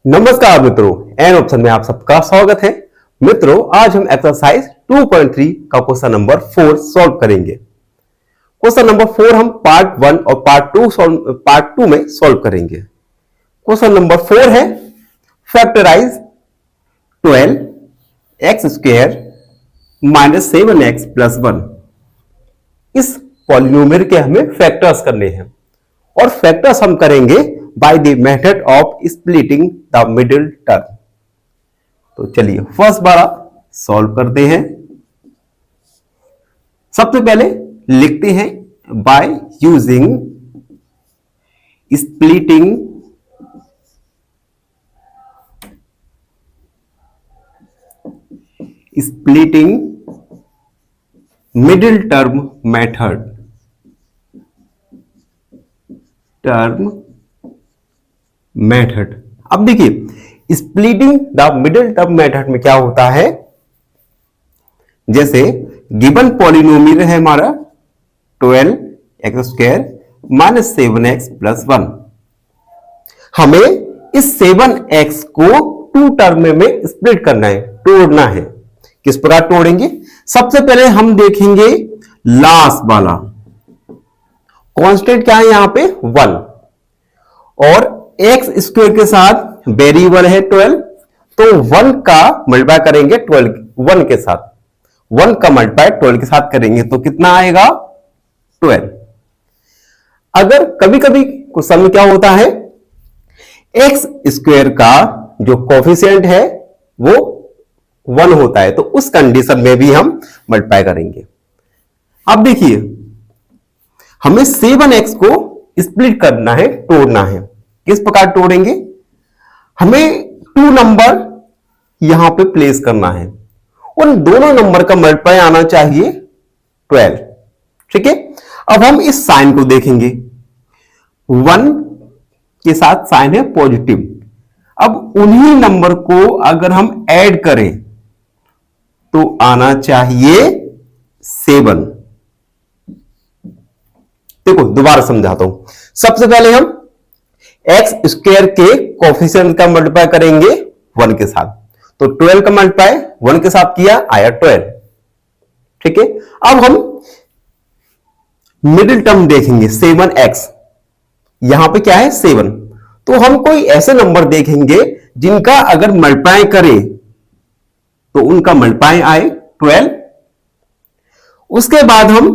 नमस्कार मित्रों, an option में आप सबका स्वागत है। मित्रों, आज हम एक्सरसाइज 2.3 का क्वेश्चन नंबर 4 सॉल्व करेंगे। क्वेश्चन नंबर 4 हम पार्ट 1 और पार्ट 2 में सॉल्व करेंगे। क्वेश्चन नंबर 4 है factorise 12x square minus 7x plus 1। इस पॉलिनोमियल के हमें फैक्टर्स करने हैं और फैक्टर्स हम करेंगे by the method of splitting the middle term. तो चलिए फर्स्ट बार सॉल्व करते हैं। सबसे पहले लिखते हैं by using splitting middle term method. अब देखिए splitting the middle term method में क्या होता है, जैसे गिवन पॉलिनोमियल है हमारा 12x square minus 7x plus 1। हमें इस 7x को 2 टर्म में स्प्लिट करना है, तोड़ना है। किस प्रकार तोड़ेंगे? सबसे पहले हम देखेंगे लास्ट वाला कांस्टेंट क्या है यहां पे 1 और एक्स स्क्वायर के साथ वेरिएबल है 12, तो 1 का मल्टीप्लाई करेंगे 1 के साथ, 1 का मल्टीप्लाई 12 के साथ करेंगे तो कितना आएगा 12। अगर कभी कभी क्वेश्चन में क्या होता है, एक्स स्क्वायर का जो कोफिशिएंट है वो 1 होता है, तो उस कंडीशन में भी हम मल्टीप्लाई करेंगे। अब देखिए हमें 7x को स्प्लिट करना है, तोड़ना है। किस प्रकार तोड़ेंगे? हमें 2 नंबर यहां पे प्लेस करना है, उन दोनों नंबर का मल्टीप्लाई आना चाहिए 12। ठीक है, अब हम इस साइन को देखेंगे, 1 के साथ साइन है पॉजिटिव। अब उन्हीं नंबर को अगर हम ऐड करें तो आना चाहिए 7। देखो दोबारा समझाता हूं। सबसे पहले हम एक्स स्क्वायर के कोफिशिएंट का मल्टीप्लाई करेंगे 1 के साथ, तो 12 का मल्टीप्लाई 1 के साथ किया, आया 12। ठीक है, अब हम मिडिल टर्म देखेंगे 7x, यहां पे क्या है 7, तो हम कोई ऐसे नंबर देखेंगे जिनका अगर मल्टीप्लाई करें तो उनका मल्टीप्लाई आए 12। उसके बाद हम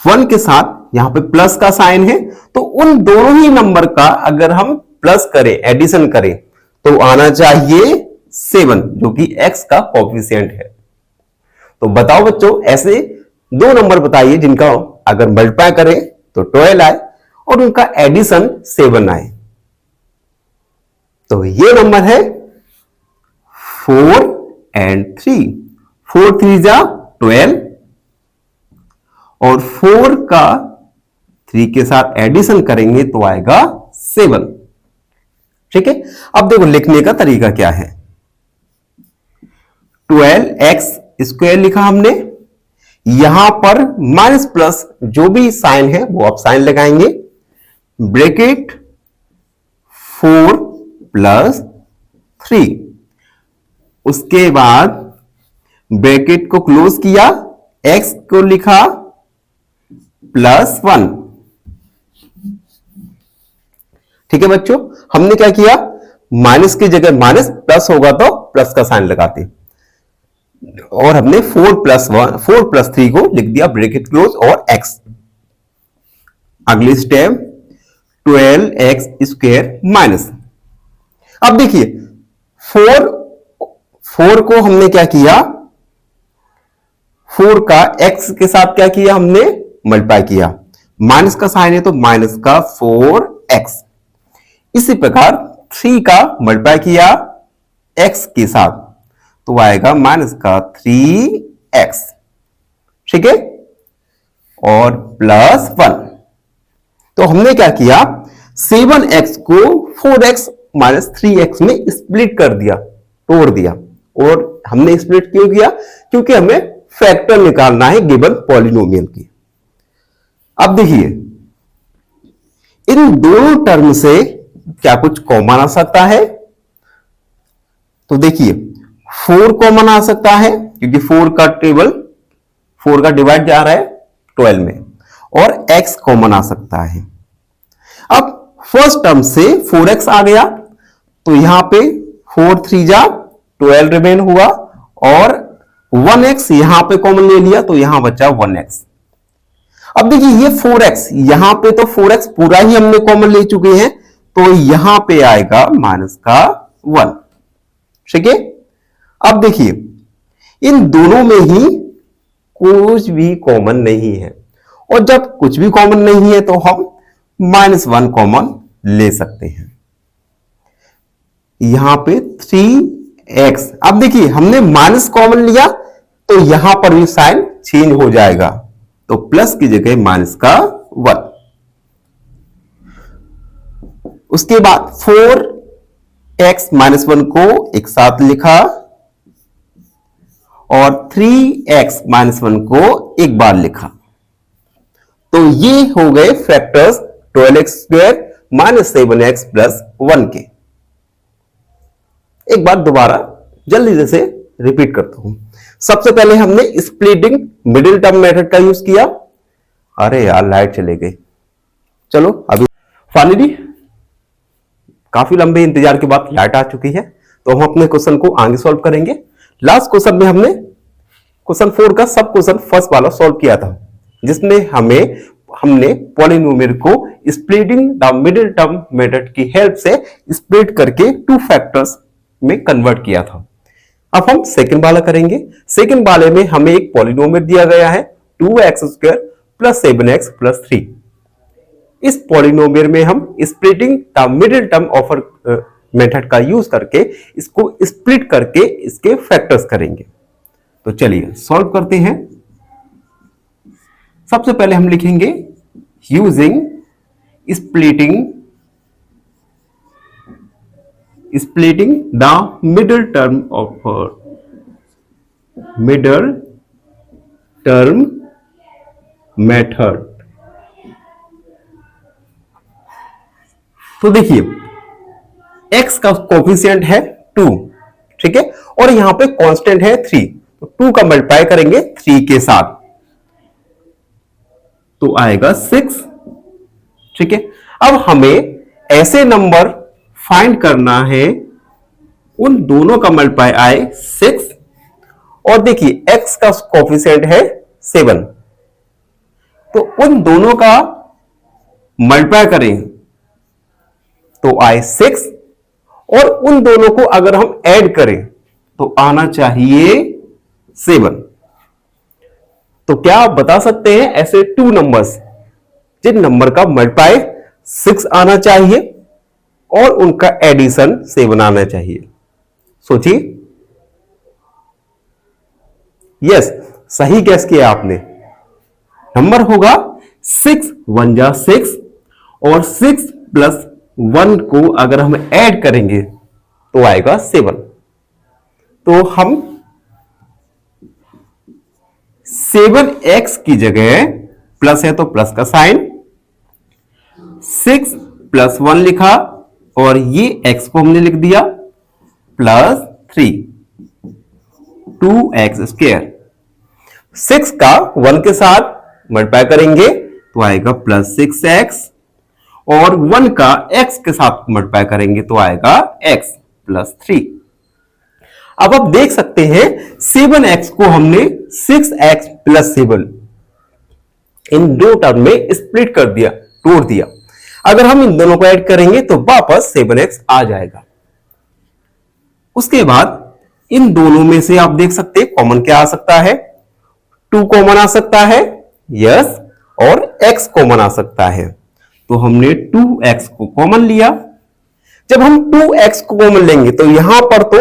1 के साथ यहां पे प्लस का साइन है, तो उन दोनों ही नंबर का अगर हम प्लस करें, एडिशन करें, तो आना चाहिए 7, जो कि x का कोफिशिएंट है। तो बताओ बच्चों, ऐसे 2 नंबर बताइए जिनका अगर मल्टीप्लाई करें तो 12 आए और उनका एडिशन 7 आए। तो ये नंबर है 4 and 3। 4 3 जा 12 और 4 का 3 के साथ एडिशन करेंगे तो आएगा 7। ठीक है, अब देखो लिखने का तरीका क्या है। 12x स्क्वायर लिखा हमने, यहां पर माइनस प्लस जो भी साइन है वो आप साइन लगाएंगे, ब्रैकेट 4 प्लस 3, उसके बाद ब्रैकेट को क्लोज किया, x को लिखा प्लस 1। ठीक है बच्चों, हमने क्या किया, माइनस की जगह माइनस, प्लस होगा तो प्लस का साइन लगाते, और हमने 4 प्लस 3 को लिख दिया ब्रैकेट क्लोज और x। अगली स्टेप 12x स्क्वायर माइनस। अब देखिए 4 को हमने क्या किया, 4 का x के साथ क्या किया, हमने मल्टीप्लाई किया, माइनस का साइन है तो माइनस का 4x। इसी प्रकार 3 का मल्टीप्लाई किया x के साथ तो आएगा माइनस का 3x। ठीक है, और प्लस 1। तो हमने क्या किया, 7x को 4x माइनस 3x में स्प्लिट कर दिया, तोड़ दिया। और हमने स्प्लिट क्यों किया? क्योंकि हमें फैक्टर निकालना है गिवन पॉलिनोमियल की। अब देखिए इन दोनों टर्म से क्या कुछ कॉमन आ सकता है? तो देखिए 4 कॉमन आ सकता है क्योंकि 4 का डिवाइड जा रहा है 12 में, और x कॉमन आ सकता है। अब फर्स्ट टर्म से 4x आ गया तो यहां पे 4 3 जा 12 रिमेन हुआ, और 1x यहां पे कॉमन ले लिया तो यहां बचा 1x। अब देखिए ये 4x, यहां पे तो 4x पूरा ही हमने कॉमन ले चुके हैं, तो यहां पे आएगा माइनस का 1। ठीक है, अब देखिए इन दोनों में ही कुछ भी कॉमन नहीं है, और जब कुछ भी कॉमन नहीं है तो हम -1 कॉमन ले सकते हैं। यहां पे 3x, अब देखिए हमने माइनस कॉमन लिया तो यहां पर भी साइन चेंज हो जाएगा, तो प्लस की जगह माइनस का 1। उसके बाद 4x -1 को एक साथ लिखा, और 3x -1 को एक बार लिखा, तो ये हो गए फैक्टर्स 12x² -7x + 1 के। एक बार दोबारा जल्दी से रिपीट करता हूं। सबसे पहले हमने स्प्लिटिंग मिडिल टर्म मेथड का यूज किया। अरे यार लाइट चले गई, चलो अभी फाइनली काफी लंबे इंतजार के बाद लाइट आ चुकी है, तो हम अपने क्वेश्चन को आगे सॉल्व करेंगे। लास्ट क्वेश्चन में हमने क्वेश्चन 4 का सब क्वेश्चन फर्स्ट वाला सॉल्व किया था, जिसमें हमने पॉलिनोमियल को splitting the middle term method की हेल्प से स्प्लिट करके 2 फैक्टर्स में कन्वर्ट किया था। अब हम सेकंड वाला करेंगे। सेकंड वाले में हमें एक पॉलिनोमियल दिया गया है 2x² + 7x + 3। इस पॉलिनोमियल में हम splitting the middle term offer method का यूज करके इसको स्प्लिट करके इसके फैक्टर्स करेंगे। तो चलिए सॉल्व करते हैं। सबसे पहले हम लिखेंगे using splitting the middle term method। तो देखिए x का कोफिशिएंट है 2, ठीक है, और यहां पे कांस्टेंट है 3, तो 2 का मल्टीप्लाई करेंगे 3 के साथ तो आएगा 6। ठीक है, अब हमें ऐसे नंबर फाइंड करना है उन दोनों का मल्टीप्लाई आए 6, और देखिए x का कोफिशिएंट है 7, तो उन दोनों का मल्टीप्लाई करें तो आए 6, और उन दोनों को अगर हम ऐड करें तो आना चाहिए 7। तो क्या आप बता सकते हैं ऐसे 2 नंबर्स जिन नंबर का मल्टीप्लाई 6 आना चाहिए और उनका एडिशन 7 आना चाहिए? सोचिए। यस, सही गैस किया आपने। नंबर होगा 6 1 जा 6, और 6 + 1 को अगर हम ऐड करेंगे तो आएगा 7। तो हम 7x की जगह प्लस है तो प्लस का साइन, 6 + 1 लिखा, और ये x को हमने लिख दिया +3 2x²। 6 का 1 के साथ मल्टीप्लाई करेंगे तो आएगा +6x, और 1 का x के साथ मल्टीप्लाई करेंगे तो आएगा x +3। अब आप देख सकते हैं 7x को हमने 6x + 7 इन 2 टर्म में स्प्लिट कर दिया, तोड़ दिया। अगर हम इन दोनों को ऐड करेंगे तो वापस 7x आ जाएगा। उसके बाद इन दोनों में से आप देख सकते हैं कॉमन क्या आ सकता है? 2 कॉमन आ सकता है, यस, और x कॉमन आ सकता है, तो हमने 2x को कॉमन लिया। जब हम 2x को कॉमन लेंगे तो यहां पर तो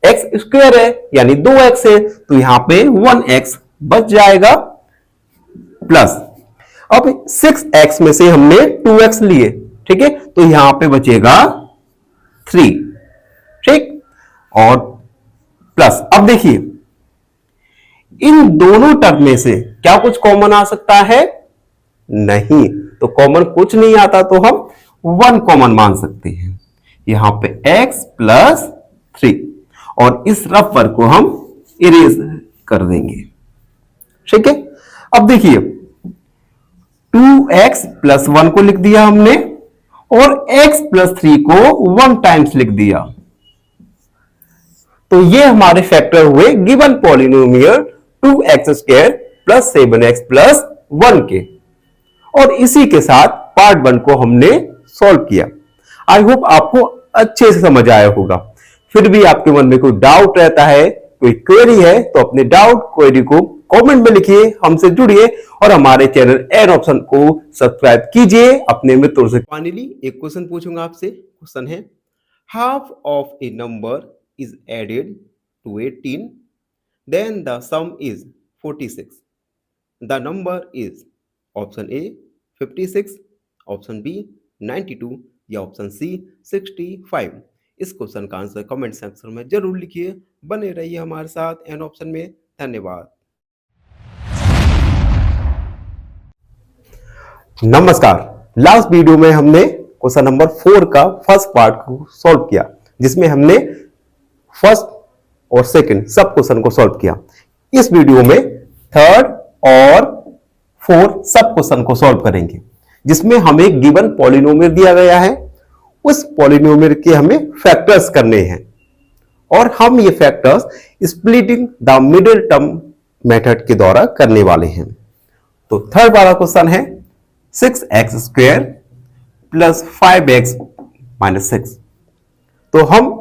x² है यानी 2x है, तो यहां पे 1x बच जाएगा, प्लस अब 6x में से हमने 2x लिए, ठीक है, तो यहां पे बचेगा 3, ठीक, और प्लस अब देखिए इन दोनों टर्म में से क्या कुछ कॉमन आ सकता है? नहीं, तो कॉमन कुछ नहीं आता तो हम 1 कॉमन मान सकते हैं, यहां पे x प्लस 3, और इस रफ वर्ग को हम इरेज कर देंगे। ठीक है, अब देखिए 2x प्लस 1 को लिख दिया हमने और x प्लस 3 को 1 टाइम्स लिख दिया। तो ये हमारे फैक्टर हुए given polynomial 2x square plus 7x plus 1 के, और इसी के साथ पार्ट 1 को हमने सॉल्व किया। आई होप आपको अच्छे से समझ आया होगा। फिर भी आपके मन में कोई डाउट रहता है, कोई क्वेरी है, तो अपने डाउट क्वेरी को कमेंट में लिखिए, हमसे जुड़िए और हमारे चैनल एन ऑप्शन को सब्सक्राइब कीजिए अपने मित्रों से। फाइनली एक क्वेश्चन पूछूंगा आपसे। क्वेश्चन है, half of a number is added to 18, then the sum is 46, the number is option A 56, option B 92 या ऑप्शन सी 65। इस क्वेश्चन का आंसर कमेंट सेक्शन में जरूर लिखिए। बने रहिए हमारे साथ एन ऑप्शन में। धन्यवाद। नमस्कार, लास्ट वीडियो में हमने क्वेश्चन नंबर 4 का फर्स्ट पार्ट को सॉल्व किया, जिसमें हमने फर्स्ट और सेकंड सब क्वेश्चन को सॉल्व किया। इस वीडियो में थर्ड और फोर्थ सब क्वेश्चन को सॉल्व करेंगे, जिसमें हमें गिवन पॉलिनोमियल दिया गया है, उस पॉलिनोमियल के हमें फैक्टर्स करने हैं, और हम ये factors splitting the middle term method के द्वारा करने वाले हैं। तो थर्ड वाला क्वेश्चन है 6x square plus 5x minus 6। तो हम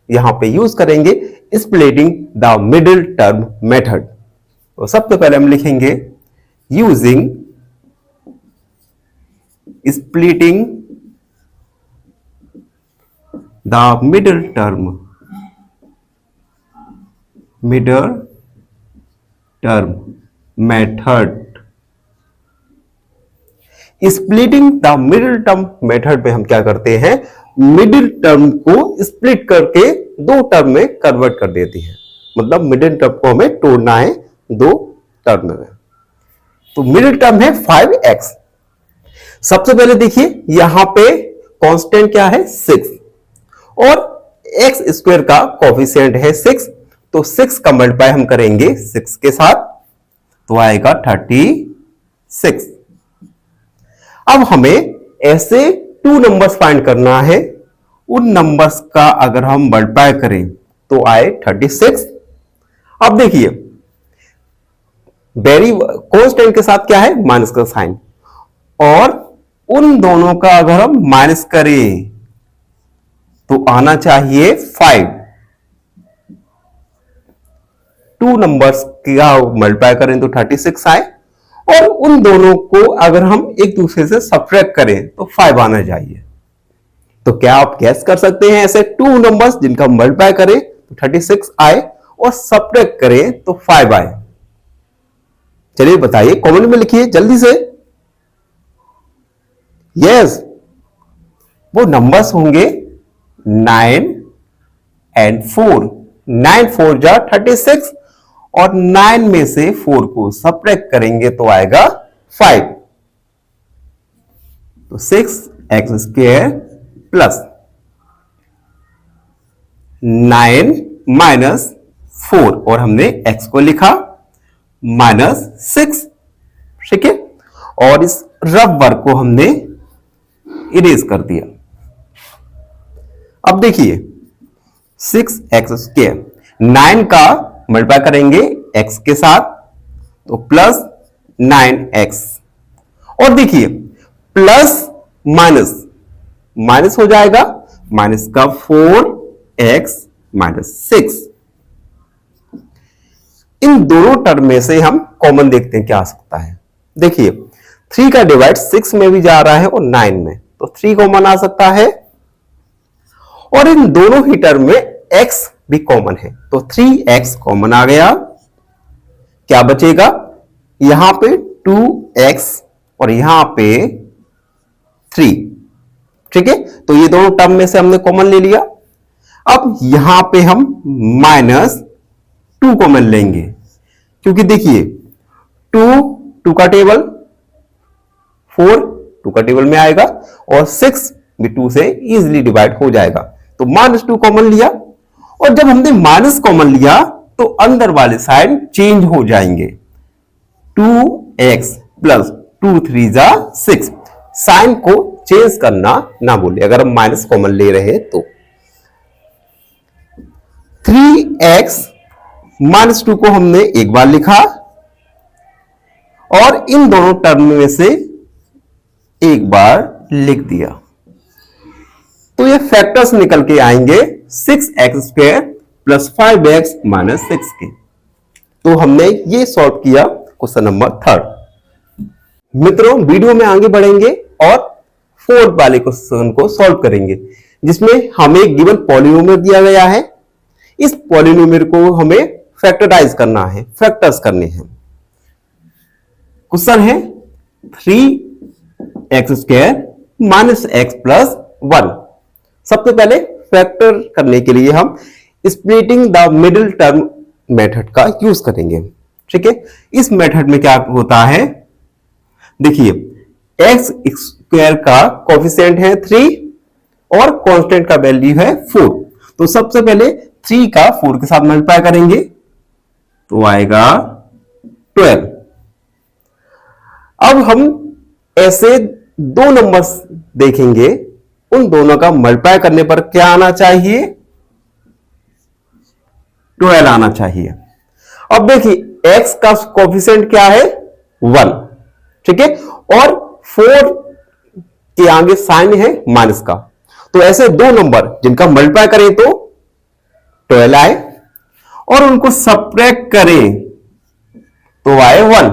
यहां पे यूज करेंगे splitting the middle term method. तो सबसे पहले हम लिखेंगे using splitting the middle term method. Splitting the middle term method में हम क्या करते हैं, मिडिल टर्म को स्प्लिट करके दो टर्म में कन्वर्ट कर देते हैं। मतलब मिडिल टर्म को हमें तोड़ना है दो टर्म में। तो मिडिल टर्म है 5x। सबसे पहले देखिए यहां पे कांस्टेंट क्या है 6, और x स्क्वायर का कोफिशिएंट है 6, तो 6 का मल्टीप्लाई हम करेंगे 6 के साथ, तो आएगा 36। अब हमें ऐसे 2 नंबर्स फाइंड करना है, उन नंबर्स का अगर हम मल्टीप्लाई करें तो आए 36। अब देखिए कांस्टेंट के साथ क्या है, माइनस का साइन, और उन दोनों का अगर हम माइनस करें तो आना चाहिए 5। 2 नंबर्स का मल्टीप्लाई करें तो 36 आए, और उन दोनों को अगर हम एक दूसरे से सब्ट्रैक्ट करें तो 5 आना चाहिए। तो क्या आप गैस कर सकते हैं ऐसे 2 नंबर्स जिनका मल्टीप्लाई करें तो 36 आए और सब्ट्रैक्ट करें तो 5 आए? चलिए बताइए, कमेंट में लिखिए जल्दी से। यस, वो नंबर्स होंगे 9 एंड 4। 9 4 जा 36, और 9 में से 4 को सब्ट्रैक्ट करेंगे तो आएगा 5। तो 6x स्क्वायर प्लस 9 माइनस 4, और हमने x को लिखा माइनस 6। ठीक है, और इस रफ वर्ग को हमने इरेज कर दिया। अब देखिए 6x स्क्वायर, 9 का मल्टीप्लाई करेंगे x के साथ तो प्लस 9x, और देखिए प्लस माइनस माइनस हो जाएगा, माइनस का 4x माइनस 6। इन दोनों टर्म में से हम कॉमन देखते हैं क्या आ सकता है। देखिए 3 का डिवाइड 6 में भी जा रहा है और 9 में, तो 3 कॉमन आ सकता है, और इन दोनों ही टर्म में x भी कॉमन है, तो 3x कॉमन आ गया। क्या बचेगा, यहां पे 2x और यहां पे 3। ठीक है, तो ये दोनों टर्म में से हमने कॉमन ले लिया। अब यहां पे हम -2 कॉमन लेंगे, क्योंकि देखिए 2 का टेबल, 4 2 का टेबल में आएगा, और 6 ये 2 से इजीली डिवाइड हो जाएगा। तो -2 कॉमन लिया, और जब हमने माइनस कॉमन लिया तो अंदर वाले साइड चेंज हो जाएंगे। 2x प्लस 2 3 जा 6, साइन को चेंज करना ना भूले अगर हम माइनस कॉमन ले रहे हैं तो। 3x -2 को हमने एक बार लिखा और इन दोनों टर्म में से एक बार लिख दिया, तो ये फैक्टर्स निकल के आएंगे 6x² प्लस 5x माइनस 6 के। तो हमने ये सॉल्व किया क्वेश्चन नंबर 3। मित्रों, वीडियो में आगे बढ़ेंगे और 4th वाले क्वेश्चन को सॉल्व करेंगे, जिसमें हमें गिवन पॉलिनोमियल दिया गया है। इस पॉलिनोमियल को हमें फैक्टराइज करना है, फैक्टर्स करने हैं। क्वेश्चन है 3x² माइनस x प्लस 1। सबसे पहले फैक्टर करने के लिए हम splitting the middle term method का यूज करेंगे। ठीक है, इस मेथड में क्या होता है, देखिए x² का कोफिशिएंट है 3 और कांस्टेंट का वैल्यू है 4। तो सबसे पहले 3 का 4 के साथ मल्टीप्लाई करेंगे तो आएगा 12। अब हम ऐसे दो नंबर्स देखेंगे, उन दोनों का मल्टीप्लाई करने पर क्या आना चाहिए, 12 आना चाहिए। अब देखिए x का कोफिशिएंट क्या है 1, ठीक है, और 4 के आगे साइन है माइनस का। तो ऐसे दो नंबर जिनका मल्टीप्लाई करें तो 12 आए और उनको सब्ट्रैक्ट करें तो आए 1।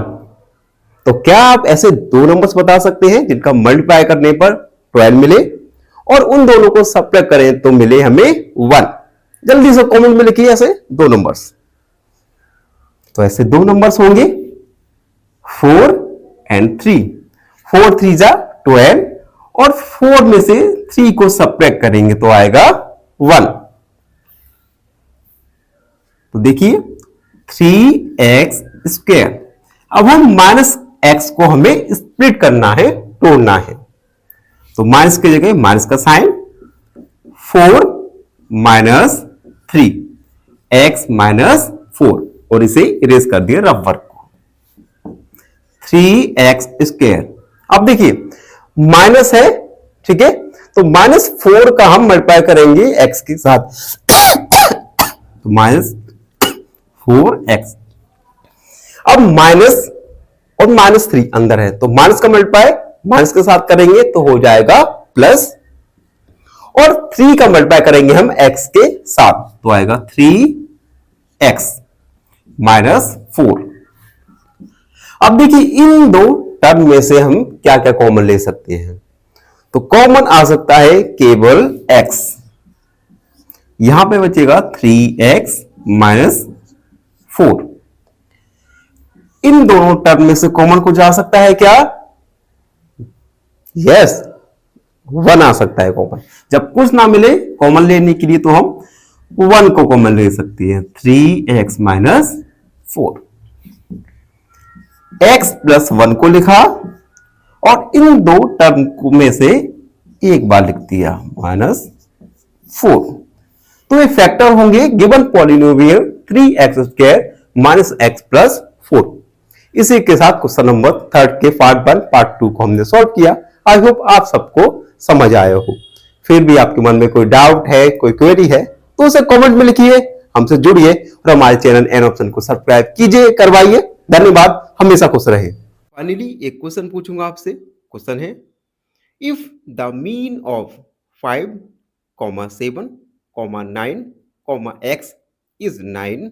तो क्या आप ऐसे दो नंबर्स बता सकते हैं जिनका मल्टीप्लाई करने पर 12 मिले और उन दोनों को सब्ट्रैक्ट करें तो मिले हमें 1? जल्दी से कमेंट में लिखिए ऐसे दो नंबर्स। तो ऐसे दो नंबर्स होंगे 4 एंड 3। 4 3 जा 12 और 4 में से 3 को सब्ट्रैक्ट करेंगे तो आएगा 1। तो देखिए 3x²। अब हम माइनस x को हमें स्प्लिट करना है, तोड़ना है। तो माइनस की जगह माइनस का साइन, 4 माइनस 3 x माइनस 4 और इसे इरेज कर दिया रबर को। 3x²। अब देखिए माइनस है, ठीक है, तो -4 का हम मल्टीप्लाई करेंगे x के साथ तो -4x। अब माइनस और -3 अंदर है तो माइनस का मल्टीप्लाई माइनस के साथ करेंगे तो हो जाएगा प्लस, और 3 का मल्टीप्लाई करेंगे हम x के साथ तो आएगा 3x माइनस 4। अब देखिए इन दो टर्म में से हम क्या क्या कॉमन ले सकते हैं। तो कॉमन आ सकता है केवल x, यहां पे बचेगा 3x माइनस 4। इन दोनों टर्म में से कॉमन को जा सकता है क्या, यस 1 आ सकता है कॉमन। जब कुछ ना मिले कॉमन लेने के लिए तो हम 1 को कॉमन ले सकते हैं, 3x माइनस 4। x प्लस 1 को लिखा और इन दो टर्म में से एक बार लिख दिया -4। तो ये फैक्टर होंगे given polynomial 3x² minus x plus 4। इसी के साथ क्वेश्चन नंबर 3 के पार्ट 1 पार्ट 2 को हमने सॉल्व किया। आई होप आप सबको समझ आया हो। फिर भी आपके मन में कोई डाउट है, कोई क्वेरी है तो उसे कमेंट में लिखिए, हमसे जुड़िए और हमारे चैनल एन ऑप्शन को सब्सक्राइब कीजिए, करवाइए। धन्यवाद, हमेशा खुश रहे। फाइनली एक क्वेश्चन पूछूंगा आपसे। क्वेश्चन है if the mean of 5, 7, 9, x is 9,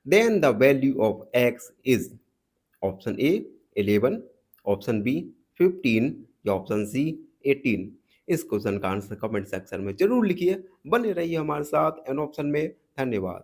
then the value of x is option A 11, option B 15 या ऑप्शन सी 18। इस क्वेश्चन का आंसर कमेंट सेक्शन में जरूर लिखिए। बने रहिए हमारे साथ एन ऑप्शन में। धन्यवाद।